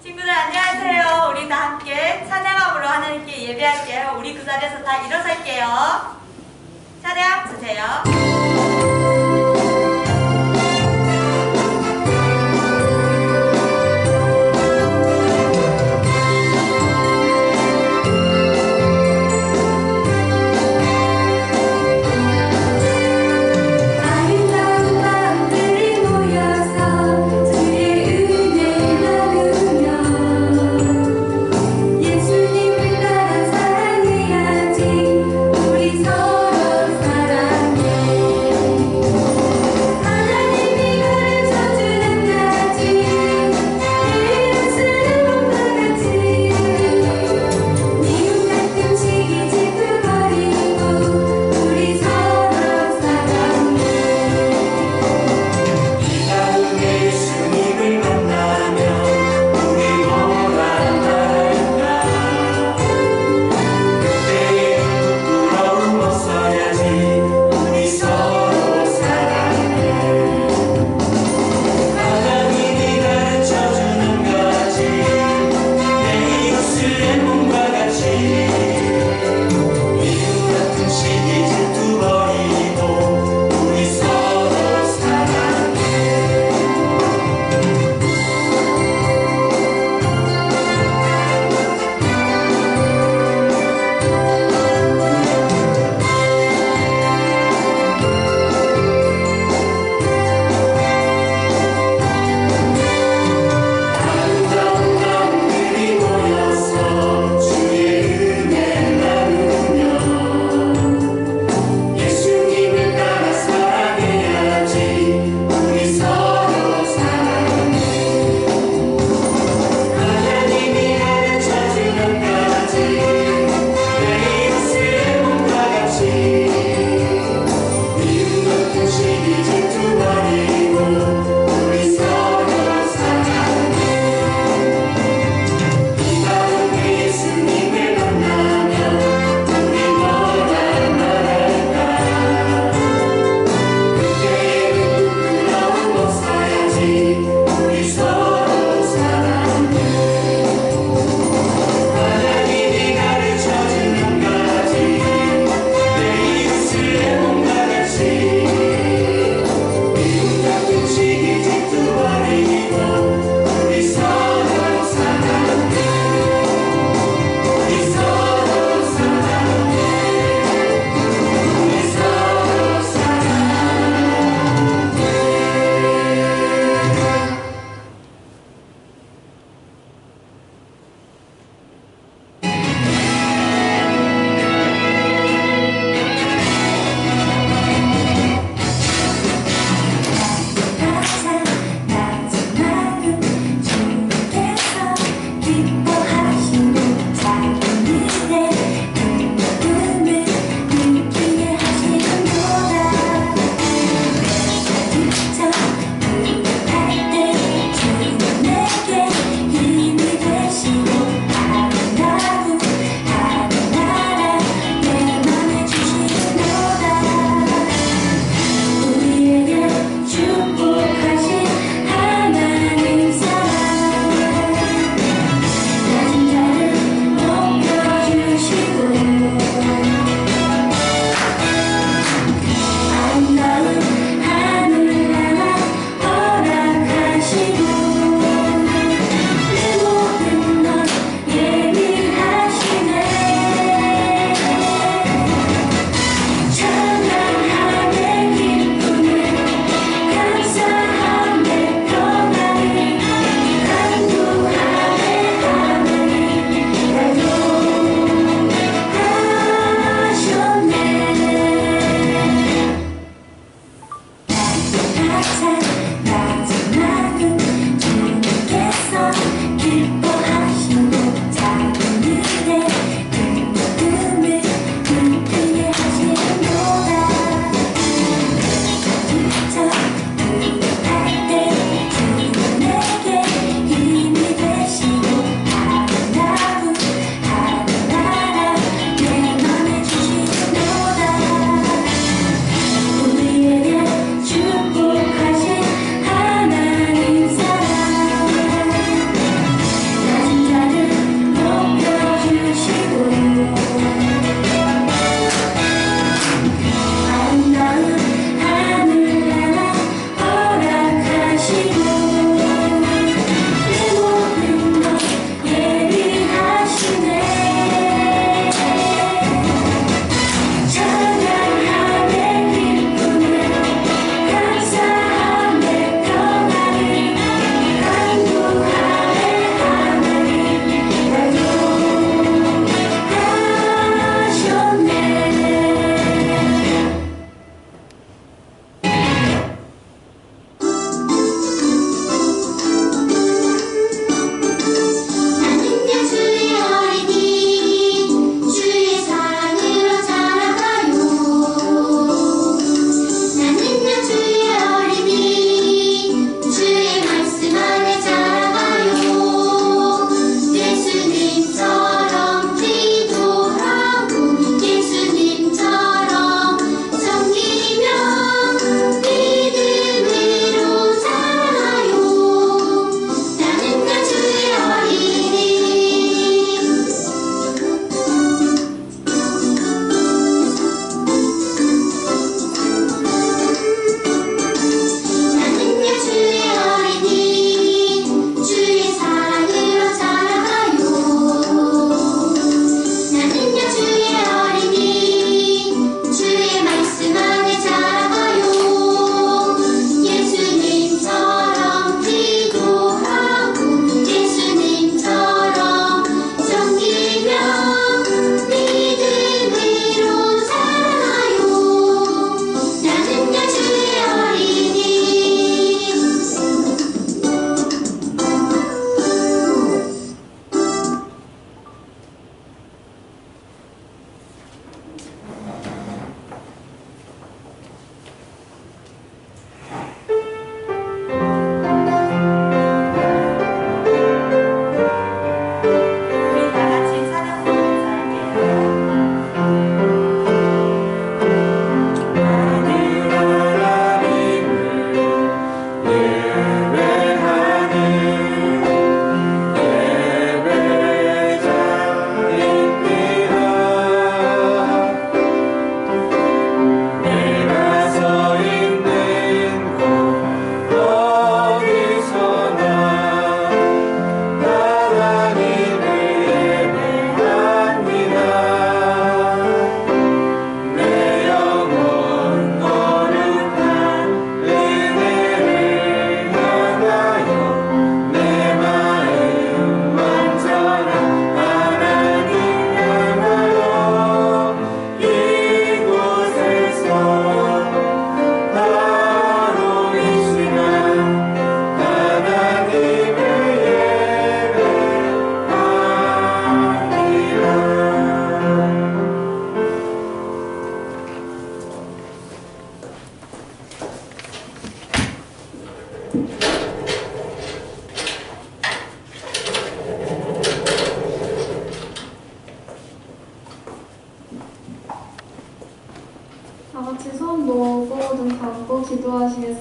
친구들 안녕하세요. 우리 다 함께 찬양함으로 하나님께 예배할게요. 우리 그 자리에서 다 일어설게요. 찬양 주세요. 예수님을 따라 사랑해야지 우리 서로 사랑해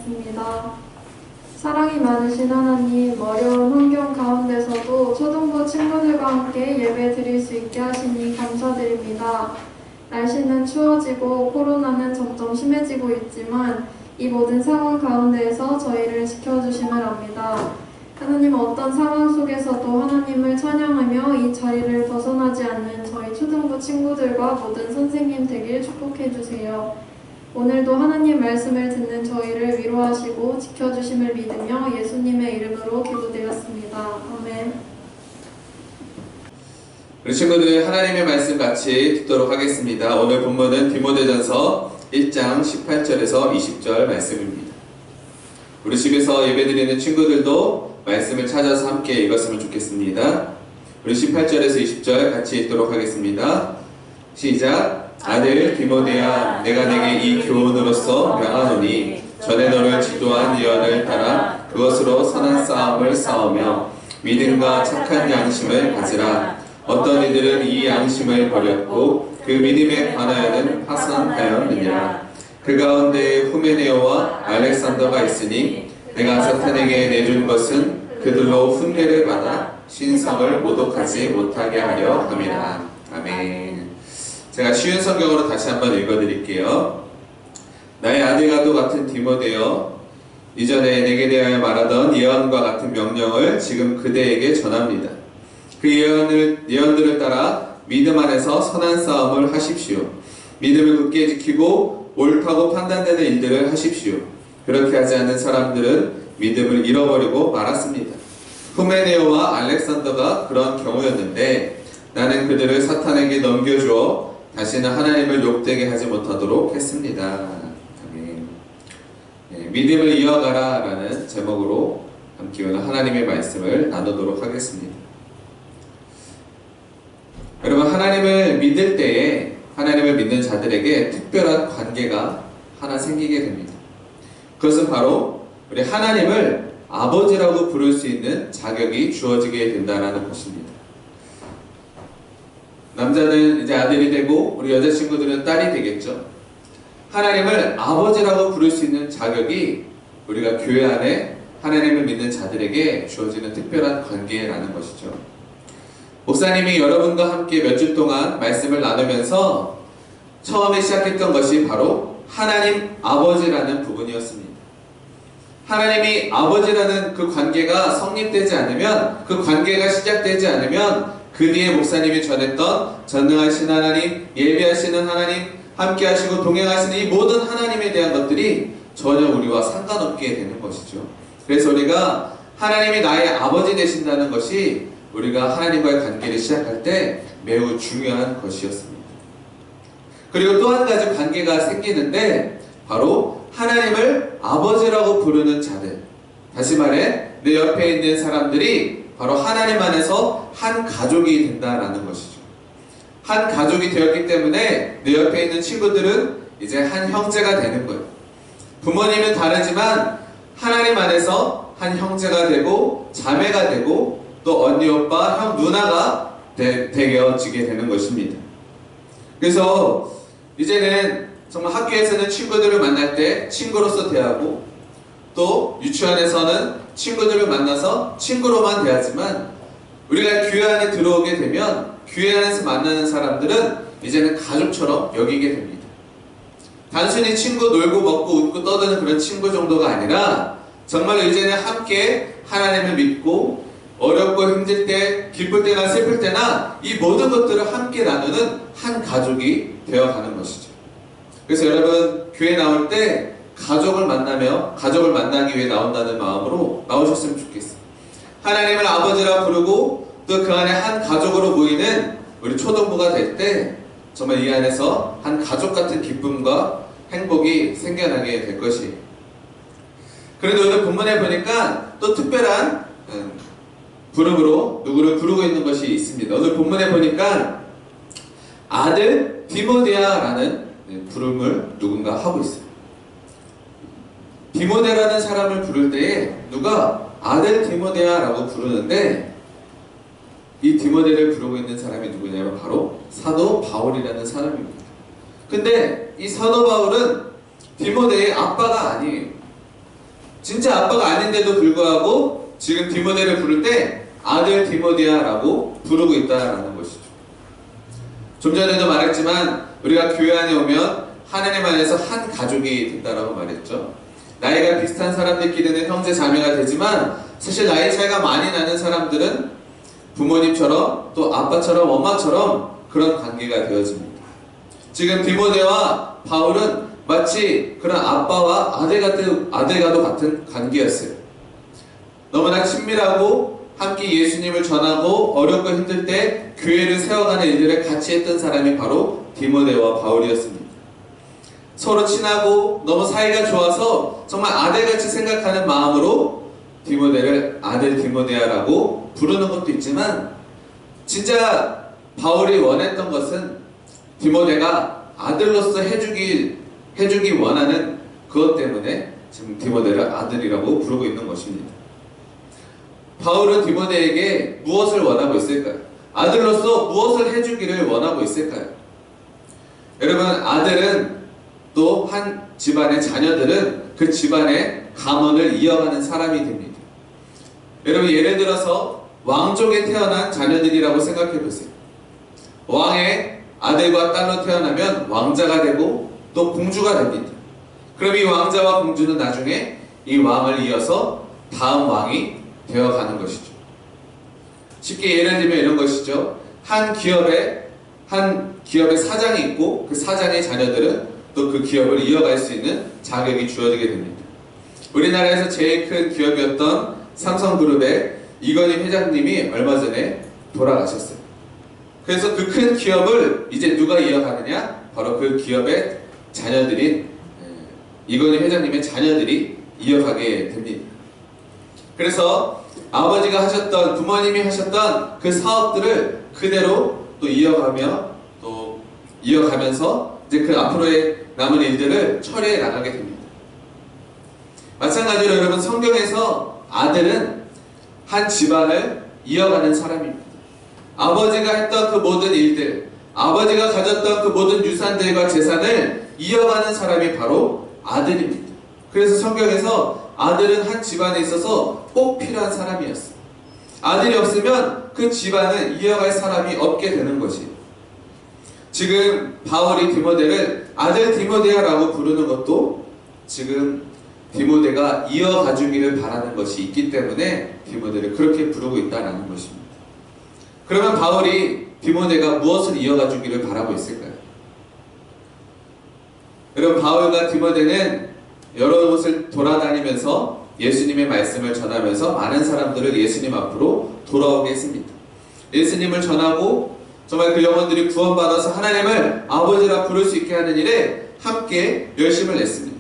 기도드리겠습니다. 사랑이 많으신 하나님, 어려운 환경 가운데서도 초등부 친구들과 함께 예배 드릴 수 있게 하시니 감사드립니다. 날씨는 추워지고 코로나는 점점 심해지고 있지만 이 모든 상황 가운데에서 저희를 지켜주심을 압니다. 하나님, 어떤 상황 속에서도 하나님을 찬양하며 이 자리를 벗어나지 않는 저희 초등부 친구들과 모든 선생님 되길 축복해 주세요. 오늘도 하나님 말씀을 듣는 저희를 위로하시고 지켜주심을 믿으며 예수님의 이름으로 기도드렸습니다. 아멘. 우리 친구들, 하나님의 말씀 같이 듣도록 하겠습니다. 오늘 본문은 디모데전서 1장 18절에서 20절 말씀입니다. 우리 집에서 예배드리는 친구들도 말씀을 찾아서 함께 읽었으면 좋겠습니다. 우리 18절에서 20절 같이 읽도록 하겠습니다. 시작. 아들 디모데야, 내가 내게 이 교훈으로서 명하노니 전에 너를 지도한 예언을 따라 그것으로 선한 싸움을 싸우며 믿음과 착한 양심을 가지라. 어떤 이들은 이 양심을 버렸고 그 믿음에 관하여는 파산하였느니라. 그 가운데 후메네오와 알렉산더가 있으니 내가 사탄에게 내준 것은 그들로 훈계를 받아 신성을 모독하지 못하게 하려 함이라. 아멘. 제가 쉬운 성경으로 다시 한번 읽어드릴게요. 나의 아들과도 같은 디모데여, 이전에 내게 대하여 말하던 예언과 같은 명령을 지금 그대에게 전합니다. 그 예언들을 따라 믿음 안에서 선한 싸움을 하십시오. 믿음을 굳게 지키고 옳다고 판단되는 일들을 하십시오. 그렇게 하지 않는 사람들은 믿음을 잃어버리고 말았습니다. 후메네오와 알렉산더가 그런 경우였는데 나는 그들을 사탄에게 넘겨주어 다시는 하나님을 욕되게 하지 못하도록 했습니다. 아멘. 믿음을 이어가라 라는 제목으로 함께 오늘 하나님의 말씀을 나누도록 하겠습니다. 여러분, 하나님을 믿을 때에 하나님을 믿는 자들에게 특별한 관계가 하나 생기게 됩니다. 그것은 바로 우리 하나님을 아버지라고 부를 수 있는 자격이 주어지게 된다는 것입니다. 남자는 이제 아들이 되고 우리 여자친구들은 딸이 되겠죠. 하나님을 아버지라고 부를 수 있는 자격이 우리가 교회 안에 하나님을 믿는 자들에게 주어지는 특별한 관계라는 것이죠. 목사님이 여러분과 함께 몇 주 동안 말씀을 나누면서 처음에 시작했던 것이 바로 하나님 아버지라는 부분이었습니다. 하나님이 아버지라는 그 관계가 성립되지 않으면, 그 관계가 시작되지 않으면 그 뒤에 목사님이 전했던 전능하신 하나님, 예비하시는 하나님, 함께 하시고 동행하시는 이 모든 하나님에 대한 것들이 전혀 우리와 상관없게 되는 것이죠. 그래서 우리가 하나님이 나의 아버지 되신다는 것이 우리가 하나님과의 관계를 시작할 때 매우 중요한 것이었습니다. 그리고 또 한 가지 관계가 생기는데 바로 하나님을 아버지라고 부르는 자들, 다시 말해 내 옆에 있는 사람들이 바로 하나님 안에서 한 가족이 된다라는 것이죠. 한 가족이 되었기 때문에 내 옆에 있는 친구들은 이제 한 형제가 되는 거예요. 부모님은 다르지만 하나님 안에서 한 형제가 되고 자매가 되고 또 언니, 오빠, 형, 누나가 되어지게 되는 것입니다. 그래서 이제는 정말 학교에서는 친구들을 만날 때 친구로서 대하고 또 유치원에서는 친구들을 만나서 친구로만 대하지만 우리가 교회 안에 들어오게 되면 교회 안에서 만나는 사람들은 이제는 가족처럼 여기게 됩니다. 단순히 친구 놀고 먹고 웃고 떠드는 그런 친구 정도가 아니라 정말로 이제는 함께 하나님을 믿고 어렵고 힘들 때, 기쁠 때나 슬플 때나 이 모든 것들을 함께 나누는 한 가족이 되어가는 것이죠. 그래서 여러분, 교회 나올 때 가족을 만나며 가족을 만나기 위해 나온다는 마음으로 나오셨으면 좋겠어요. 하나님을 아버지라 부르고 또 그 안에 한 가족으로 모이는 우리 초등부가 될 때 정말 이 안에서 한 가족 같은 기쁨과 행복이 생겨나게 될 것이에요. 그런데 오늘 본문에 보니까 또 특별한 부름으로 누구를 부르고 있는 것이 있습니다. 오늘 본문에 보니까 아들 디모데야라는 부름을 누군가 하고 있어요. 디모데라는 사람을 부를 때에 누가 아들 디모데야라고 부르는데 이 디모데를 부르고 있는 사람이 누구냐면 바로 사도 바울이라는 사람입니다. 근데 이 사도 바울은 디모데의 아빠가 아니에요. 진짜 아빠가 아닌데도 불구하고 지금 디모데를 부를 때 아들 디모데야라고 부르고 있다라는 것이죠. 좀 전에도 말했지만 우리가 교회 안에 오면 하나님 안에서 한 가족이 된다라고 말했죠. 나이가 비슷한 사람들끼리는 형제 자매가 되지만 사실 나이 차이가 많이 나는 사람들은 부모님처럼 또 아빠처럼 엄마처럼 그런 관계가 되어집니다. 지금 디모데와 바울은 마치 그런 아빠와 아들과도 같은 관계였어요. 너무나 친밀하고 함께 예수님을 전하고 어렵고 힘들 때 교회를 세워가는 일들을 같이 했던 사람이 바로 디모데와 바울이었습니다. 서로 친하고 너무 사이가 좋아서 정말 아들같이 생각하는 마음으로 디모데를 아들 디모데야라고 부르는 것도 있지만 진짜 바울이 원했던 것은 디모데가 아들로서 해주기 원하는 그것 때문에 지금 디모데를 아들이라고 부르고 있는 것입니다. 바울은 디모데에게 무엇을 원하고 있을까요? 아들로서 무엇을 해주기를 원하고 있을까요? 여러분, 아들은 또 한 집안의 자녀들은 그 집안의 가문을 이어가는 사람이 됩니다. 여러분, 예를 들어서 왕족에 태어난 자녀들이라고 생각해 보세요. 왕의 아들과 딸로 태어나면 왕자가 되고 또 공주가 됩니다. 그럼 이 왕자와 공주는 나중에 이 왕을 이어서 다음 왕이 되어가는 것이죠. 쉽게 예를 들면 이런 것이죠. 한 기업에 사장이 있고 그 사장의 자녀들은 또 그 기업을 이어갈 수 있는 자격이 주어지게 됩니다. 우리나라에서 제일 큰 기업이었던 삼성그룹의 이건희 회장님이 얼마 전에 돌아가셨어요. 그래서 그 큰 기업을 이제 누가 이어가느냐? 바로 그 기업의 자녀들인 이건희 회장님의 자녀들이 이어가게 됩니다. 그래서 아버지가 하셨던, 부모님이 하셨던 그 사업들을 그대로 또 이어가면서 이제 그 앞으로의 남은 일들을 처리해 나가게 됩니다. 마찬가지로 여러분, 성경에서 아들은 한 집안을 이어가는 사람입니다. 아버지가 했던 그 모든 일들, 아버지가 가졌던 그 모든 유산들과 재산을 이어가는 사람이 바로 아들입니다. 그래서 성경에서 아들은 한 집안에 있어서 꼭 필요한 사람이었어요. 아들이 없으면 그 집안을 이어갈 사람이 없게 되는 것이에요. 지금 바울이 디모데를 아들 디모데야라고 부르는 것도 지금 디모데가 이어가주기를 바라는 것이 있기 때문에 디모데를 그렇게 부르고 있다는 것입니다. 그러면 바울이 디모데가 무엇을 이어가주기를 바라고 있을까요? 여러분, 바울과 디모데는 여러 곳을 돌아다니면서 예수님의 말씀을 전하면서 많은 사람들을 예수님 앞으로 돌아오게 했습니다. 예수님을 전하고 정말 그 영혼들이 구원받아서 하나님을 아버지라 부를 수 있게 하는 일에 함께 열심을 냈습니다.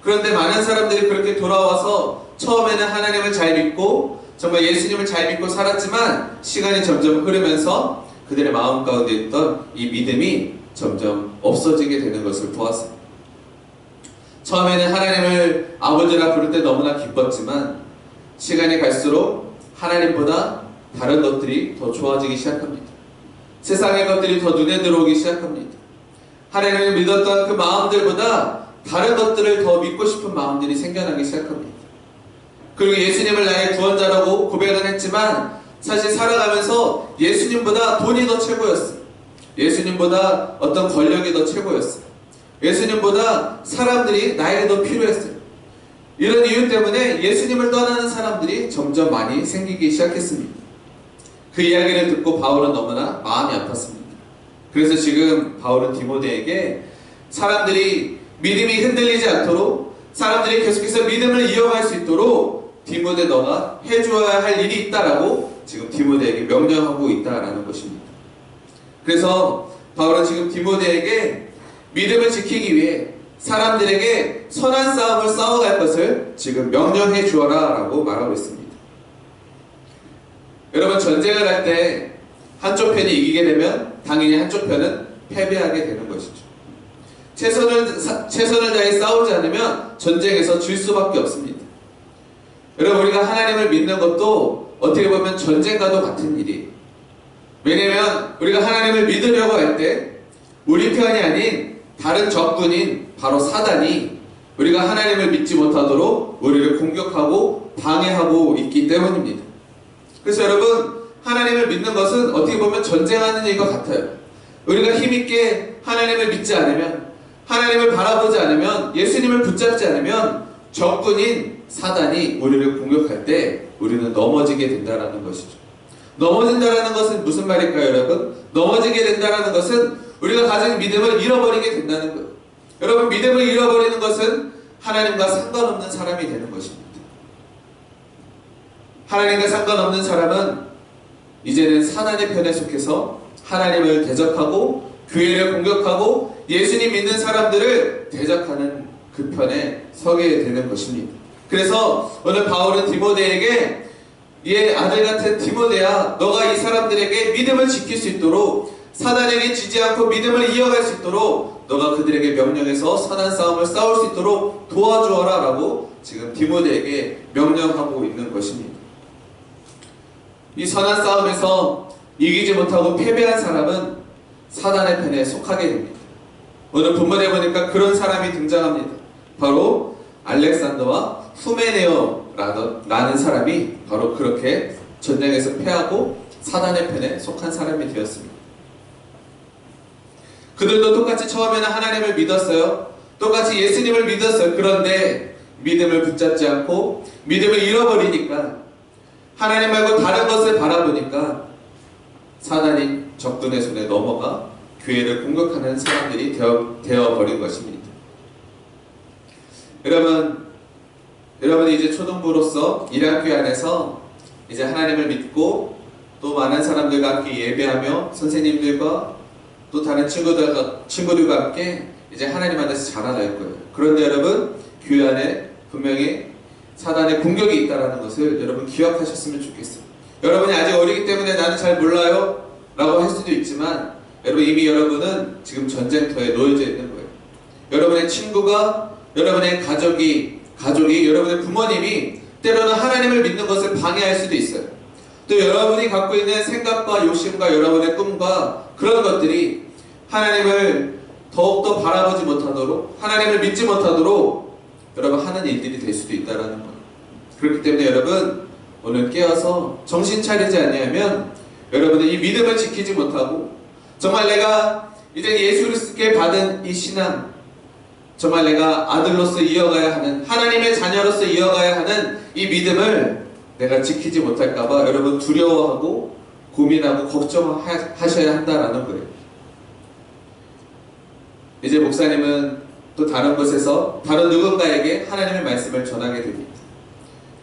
그런데 많은 사람들이 그렇게 돌아와서 처음에는 하나님을 잘 믿고 정말 예수님을 잘 믿고 살았지만 시간이 점점 흐르면서 그들의 마음 가운데 있던 이 믿음이 점점 없어지게 되는 것을 보았습니다. 처음에는 하나님을 아버지라 부를 때 너무나 기뻤지만 시간이 갈수록 하나님보다 다른 것들이 더 좋아지기 시작합니다. 세상의 것들이 더 눈에 들어오기 시작합니다. 하나님을 믿었던 그 마음들보다 다른 것들을 더 믿고 싶은 마음들이 생겨나기 시작합니다. 그리고 예수님을 나의 구원자라고 고백은 했지만 사실 살아가면서 예수님보다 돈이 더 최고였어요. 예수님보다 어떤 권력이 더 최고였어요. 예수님보다 사람들이 나에게 더 필요했어요. 이런 이유 때문에 예수님을 떠나는 사람들이 점점 많이 생기기 시작했습니다. 그 이야기를 듣고 바울은 너무나 마음이 아팠습니다. 그래서 지금 바울은 디모데에게 사람들이 믿음이 흔들리지 않도록, 사람들이 계속해서 믿음을 이어갈 수 있도록 디모데 너가 해줘야 할 일이 있다라고 지금 디모데에게 명령하고 있다라는 것입니다. 그래서 바울은 지금 디모데에게 믿음을 지키기 위해 사람들에게 선한 싸움을 싸워갈 것을 지금 명령해 주어라 라고 말하고 있습니다. 여러분, 전쟁을 할 때 한쪽 편이 이기게 되면 당연히 한쪽 편은 패배하게 되는 것이죠. 최선을 다해 싸우지 않으면 전쟁에서 질 수밖에 없습니다. 여러분, 우리가 하나님을 믿는 것도 어떻게 보면 전쟁과도 같은 일이에요. 왜냐면 우리가 하나님을 믿으려고 할 때 우리 편이 아닌 다른 적군인 바로 사단이 우리가 하나님을 믿지 못하도록 우리를 공격하고 방해하고 있기 때문입니다. 그래서 여러분, 하나님을 믿는 것은 어떻게 보면 전쟁하는 일과 같아요. 우리가 힘있게 하나님을 믿지 않으면, 하나님을 바라보지 않으면, 예수님을 붙잡지 않으면 적군인 사단이 우리를 공격할 때 우리는 넘어지게 된다는 것이죠. 넘어진다는 것은 무슨 말일까요, 여러분? 넘어지게 된다는 것은 우리가 가진 믿음을 잃어버리게 된다는 거예요. 여러분, 믿음을 잃어버리는 것은 하나님과 상관없는 사람이 되는 것입니다. 하나님과 상관없는 사람은 이제는 사단의 편에 속해서 하나님을 대적하고 교회를 공격하고 예수님 믿는 사람들을 대적하는 그 편에 서게 되는 것입니다. 그래서 오늘 바울은 디모데에게 얘 아들 같은 디모데야, 너가 이 사람들에게 믿음을 지킬 수 있도록, 사단에게 지지 않고 믿음을 이어갈 수 있도록 너가 그들에게 명령해서 선한 싸움을 싸울 수 있도록 도와주어라 라고 지금 디모데에게 명령하고 있는 것입니다. 이 선한 싸움에서 이기지 못하고 패배한 사람은 사단의 편에 속하게 됩니다. 오늘 본문에 보니까 그런 사람이 등장합니다. 바로 알렉산더와 후메네오라는 사람이 바로 그렇게 전쟁에서 패하고 사단의 편에 속한 사람이 되었습니다. 그들도 똑같이 처음에는 하나님을 믿었어요. 똑같이 예수님을 믿었어요. 그런데 믿음을 붙잡지 않고 믿음을 잃어버리니까, 하나님 말고 다른 것을 바라보니까 사단이 적군의 손에 넘어가 교회를 공격하는 사람들이 되어버린 것입니다. 여러분이 이제 초등부로서 1학교 안에서 이제 하나님을 믿고 또 많은 사람들과 함께 예배하며 선생님들과 또 다른 친구들과 함께 이제 하나님 안에서 자라날 거예요. 그런데 여러분, 교회 안에 분명히 사단의 공격이 있다는 것을 여러분 기억하셨으면 좋겠어요. 여러분이 아직 어리기 때문에 나는 잘 몰라요 라고 할 수도 있지만, 이미 여러분은 지금 전쟁터에 놓여져 있는 거예요. 여러분의 친구가, 여러분의 가족이, 여러분의 부모님이 때로는 하나님을 믿는 것을 방해할 수도 있어요. 또 여러분이 갖고 있는 생각과 욕심과 여러분의 꿈과 그런 것들이 하나님을 더욱더 바라보지 못하도록, 하나님을 믿지 못하도록 여러분 하는 일들이 될 수도 있다는 거예요. 그렇기 때문에 여러분, 오늘 깨어서 정신 차리지 않으면 여러분은 이 믿음을 지키지 못하고, 정말 내가 이제 예수 그리스도께 받은 이 신앙, 정말 내가 아들로서 이어가야 하는, 하나님의 자녀로서 이어가야 하는 이 믿음을 내가 지키지 못할까봐 여러분 두려워하고 고민하고 걱정하셔야 한다라는 거예요. 이제 목사님은 또 다른 곳에서 다른 누군가에게 하나님의 말씀을 전하게 됩니다.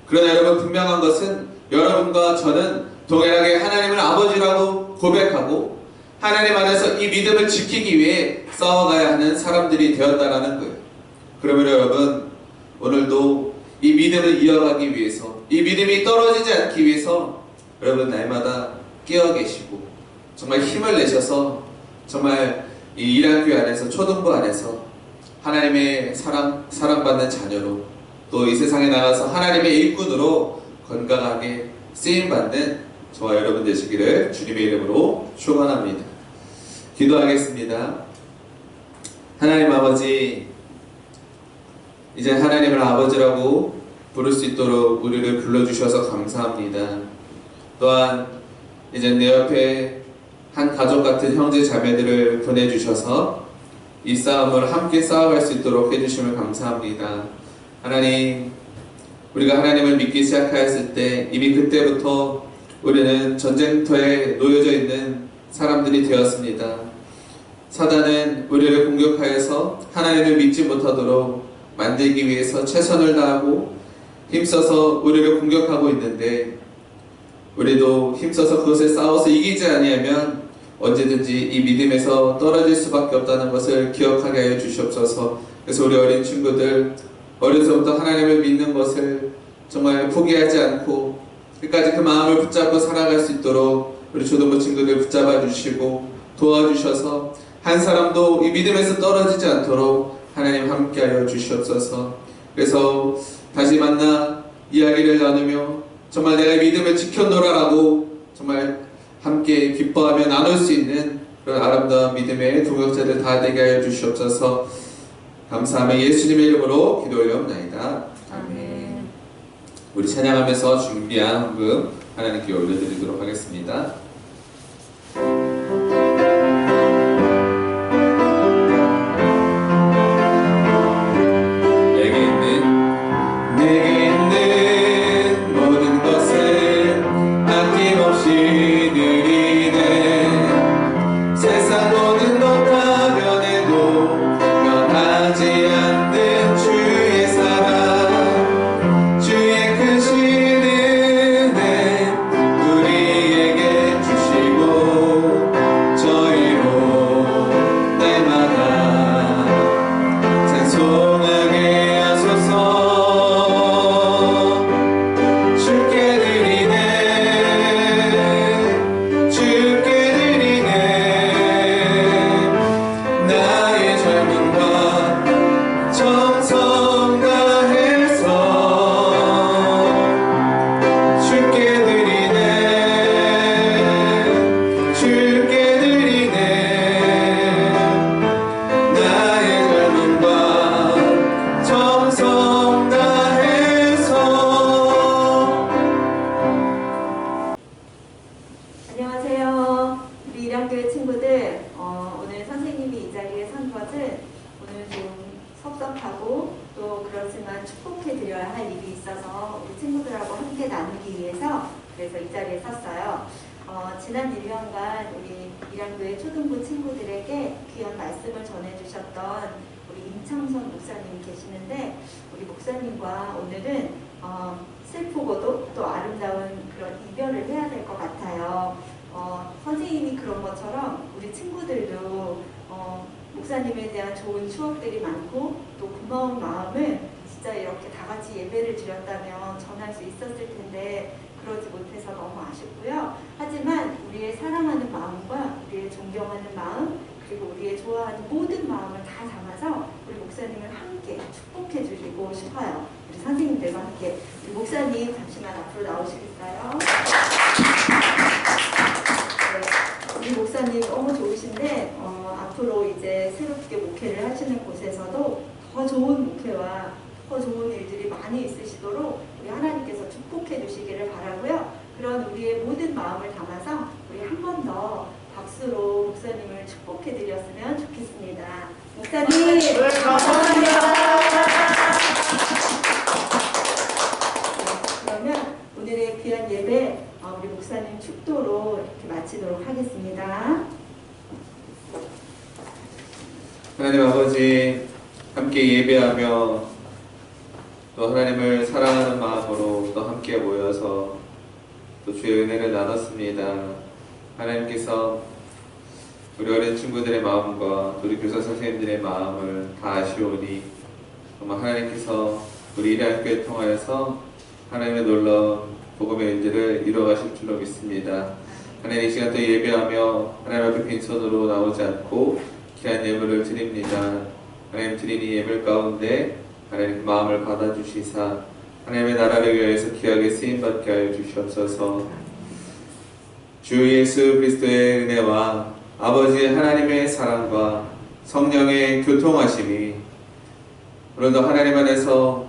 그러나 여러분, 분명한 것은 여러분과 저는 동일하게 하나님을 아버지라고 고백하고 하나님 안에서 이 믿음을 지키기 위해 싸워가야 하는 사람들이 되었다라는 거예요. 그러면 여러분, 오늘도 이 믿음을 이어가기 위해서, 이 믿음이 떨어지지 않기 위해서 여러분 날마다 깨어 계시고 정말 힘을 내셔서 정말 이 1학교 안에서, 초등부 안에서 하나님의 사랑받는 자녀로, 또 이 세상에 나가서 하나님의 일꾼으로 건강하게 쓰임받는 저와 여러분 되시기를 주님의 이름으로 축원합니다. 기도하겠습니다. 하나님 아버지, 이제 하나님을 아버지라고 부를 수 있도록 우리를 불러주셔서 감사합니다. 또한 이제 내 옆에 한 가족 같은 형제 자매들을 보내주셔서 이 싸움을 함께 싸워갈 수 있도록 해주심을 감사합니다. 하나님, 우리가 하나님을 믿기 시작하였을 때 이미 그때부터 우리는 전쟁터에 놓여져 있는 사람들이 되었습니다. 사단은 우리를 공격하여서 하나님을 믿지 못하도록 만들기 위해서 최선을 다하고 힘써서 우리를 공격하고 있는데, 우리도 힘써서 그것에 싸워서 이기지 아니하면 언제든지 이 믿음에서 떨어질 수밖에 없다는 것을 기억하게 하여 주시옵소서. 그래서 우리 어린 친구들, 어려서부터 하나님을 믿는 것을 정말 포기하지 않고 끝까지 그 마음을 붙잡고 살아갈 수 있도록 우리 초등부 친구들 붙잡아 주시고 도와주셔서 한 사람도 이 믿음에서 떨어지지 않도록 하나님 함께하여 주시옵소서. 그래서 다시 만나 이야기를 나누며 정말 내가 믿음을 지켰노라라고 정말 함께 기뻐하며 나눌 수 있는 그런 아름다운 믿음의 동역자들 다 되게 하여 주시옵소서. 감사하며 예수님의 이름으로 기도 올려옵나이다. 아멘. 우리 찬양하면서 준비한 헌금 하나님께 올려드리도록 하겠습니다. 내게 있는 모든 것을 아낌없이 드리네. 세상 모든 것 다 변해도 변하지 않는 주의 사랑, 주의 크신 은혜 우리에게 주시고 저희로 날마다 찬송하게 하소서. 주께 드리네, 주께 드리네. 나의 젊음과 정성 다해서 주께 드리네, 주께 드리네. 나의 젊음과 정성 다해서. 안녕하세요. 우리 일양교회 친구들, 오늘 선생님이 이 자리에 선 것은 오늘 좀 섭섭하고 또 그렇지만 축복해 드려야 할 일이 있어서 우리 친구들하고 함께 나누기 위해서 그래서 이 자리에 섰어요. 지난 1년간 우리 일양교회 초등부 친구들에게 귀한 말씀을 전해주셨던 우리 임창선 목사님이 계시는데 우리 목사님과 오늘은 슬프고도 또 아름다운 그런 이별을 해야 될 것 같아요. 선생님이 그런 것처럼 우리 친구들도 목사님에 대한 좋은 추억들이 많고 또 고마운 마음을 진짜 이렇게 다 같이 예배를 드렸다면 전할 수 있었을 텐데 그러지 못해서 너무 아쉽고요. 하지만 우리의 사랑하는 마음과 우리의 존경하는 마음 그리고 우리의 좋아하는 모든 마음을 다 담아서 우리 목사님을 함께 축복해 주시고 싶어요. 우리 선생님들과 함께. 우리 목사님 잠시만 앞으로 나오시겠어요? 네, 우리 목사님 너무 좋으신데 앞으로 이제 새롭게 목회를 하시는 곳에서도 더 좋은 목회와 더 좋은 일들이 많이 있으시도록 우리 하나님께서 축복해 주시기를 바라고요. 그런 우리의 모든 마음을 담아서 우리 한 번 더 박수로 목사님을 축복해 드렸으면 좋겠습니다. 목사님 감사합니다. 그러면 오늘의 귀한 예배 우리 목사님 축도로 이렇게 마치도록 하겠습니다. 하나님 아버지, 함께 예배하며 또 하나님을 사랑하는 마음으로 또 함께 모여서 또 주의 은혜를 나눴습니다. 하나님께서 우리 어린 친구들의 마음과 우리 교사 선생님들의 마음을 다 아시오니 정말 하나님께서 우리 일양교회 통하여서 하나님의 놀라운 복음의 일들을 이루어가실 줄로 믿습니다. 하나님 이 시간 또 예배하며 하나님 앞에 빈손으로 나오지 않고 귀한 예물을 드립니다. 하나님 드린 이 예물 가운데 하나님 그 마음을 받아주시사 하나님의 나라를 위하여서 귀하게 쓰임받게 하여 주시옵소서. 주 예수 그리스도의 은혜와 아버지 하나님의 사랑과 성령의 교통하심이 오늘도 하나님 안에서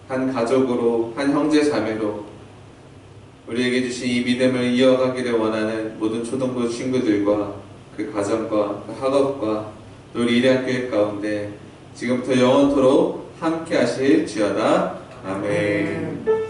한 가족으로 한 형제 자매로 우리에게 주신 이 믿음을 이어가기를 원하는 모든 초등부 친구들과 그 가정과 그 학업과 또 우리 일양교회 가운데 지금부터 영원토록 함께 하실 지어다. 아멘.